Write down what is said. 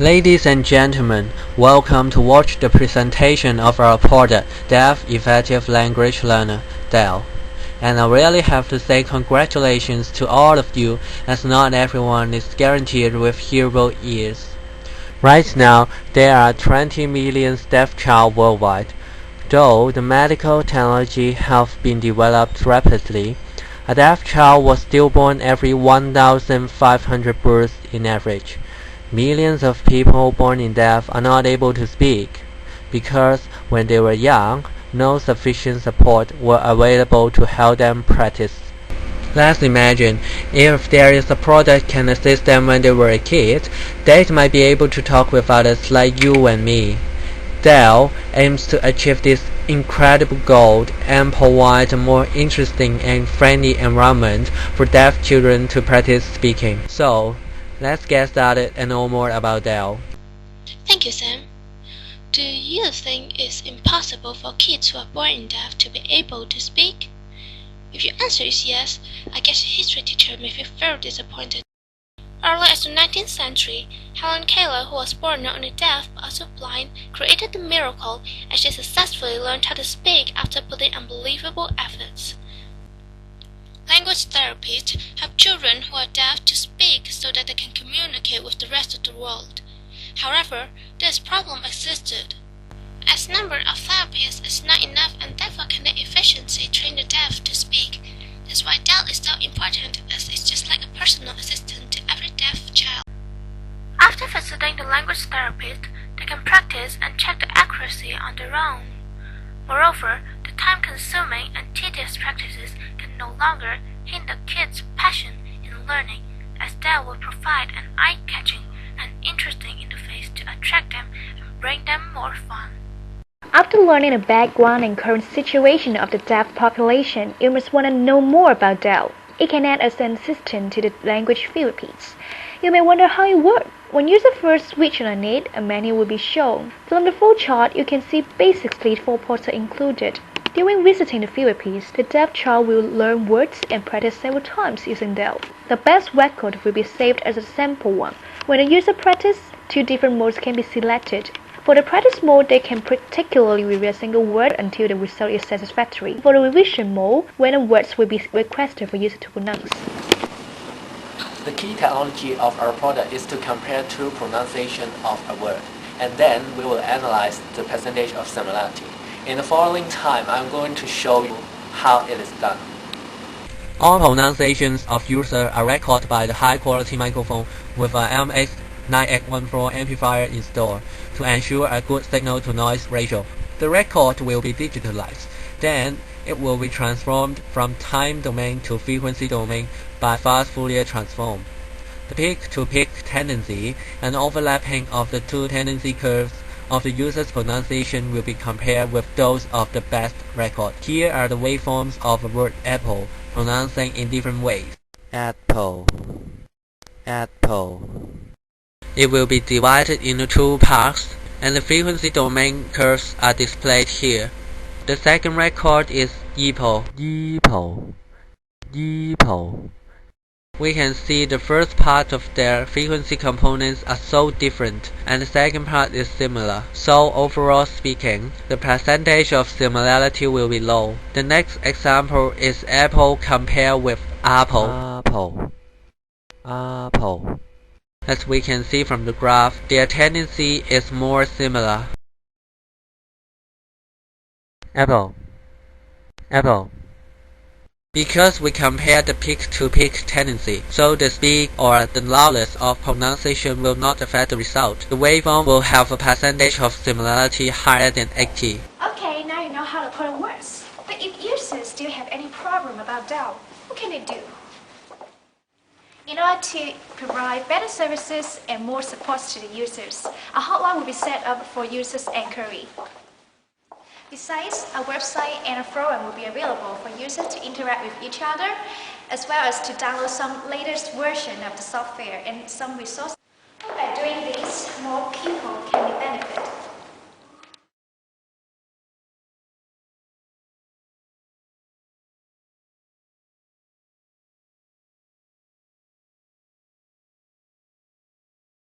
Ladies and gentlemen, welcome to watch the presentation of our product, Deaf Effective Language Learner, D.E.L.L. And I really have to say congratulations to all of you, as not everyone is guaranteed with hearable ears. Right now, there are 20 million deaf children worldwide. Though the medical technology have been developed rapidly, a deaf child was still born every 1,500 births in average. Millions of people born in deaf are not able to speak because when they were young, no sufficient support were available to help them practice. Let's imagine if there is a product can assist them when they were a kid, they might be able to talk with others like you and me. D.E.L.L. aims to achieve this incredible goal and provide a more interesting and friendly environment for deaf children to practice speaking. So, let's get started and know more about D.E.L.L. Thank you, Sam. Do you think it's impossible for kids who are born deaf to be able to speak? If your answer is yes, I guess your history teacher may feel very disappointed. Early as the 19th century, Helen Keller, who was born not only deaf but also blind, created the miracle, and she successfully learned how to speak after putting unbelievable efforts. Language therapists help children who are deaf to speak so that they can communicate with the rest of the world. However, this problem existed, as the number of therapists is not enough and therefore cannot efficiently train the deaf to speak. That's why D.E.L.L. is so important, as it's just like a personal assistant to every deaf child. After visiting the language therapist, they can practice and check the accuracy on their own. Moreover, the time-consuming and tedious practices can no longer hinder kids' passion in learning, as D.E.L.L. will provide an eye-catching and interesting interface to attract them and bring them more fun. After learning the background and current situation of the deaf population, you must want to know more about D.E.L.L. It can act as an assistant to the language therapists. You may wonder how it works. When users first switch on it, a menu will be shown. From the flowchart, you can see basically 4 parts are included. During visiting the therapist, the deaf child will learn words and practice several times using D.E.L.L. The best record will be saved as a sample one. When the user practices, 2 different modes can be selected. For the practice mode, they can particularly review a single word until the result is satisfactory. For the revision mode, random words will be requested for user to pronounce. The key technology of our product is to compare 2 pronunciations of a word, and then we will analyze the percentage of similarity. In the following time, I'm going to show you how it is done. All pronunciations of user are recorded by the high-quality microphone with a MX9X14 amplifier installed to ensure a good signal-to-noise ratio. The record will be digitalized. Then, it will be transformed from time domain to frequency domain by fast Fourier transform. The peak-to-peak tendency and overlapping of the 2 tendency curves of the user's pronunciation will be compared with those of the best record. Here are the waveforms of the word apple, pronouncing in different ways. Apple. Apple. It will be divided into 2 parts, and the frequency domain curves are displayed here. The second record is Apple. Apple. Apple. We can see the first part of their frequency components are so different, and the second part is similar. So overall speaking, the percentage of similarity will be low. The next example is apple compared with apple. Apple. Apple. As we can see from the graph, their tendency is more similar. Apple. Apple. Because we compare the peak-to-peak tendency, so the speed or the loudness of pronunciation will not affect the result. The waveform will have a percentage of similarity higher than 80. Okay, now you know how the product works. But if users still have any problem about D.E.L.L, what can they do? In order to provide better services and more support to the users, a hotline will be set up for users' inquiry. Besides, a website and a forum will be available for users to interact with each other, as well as to download some latest version of the software and some resources. By doing this, more people can be benefited.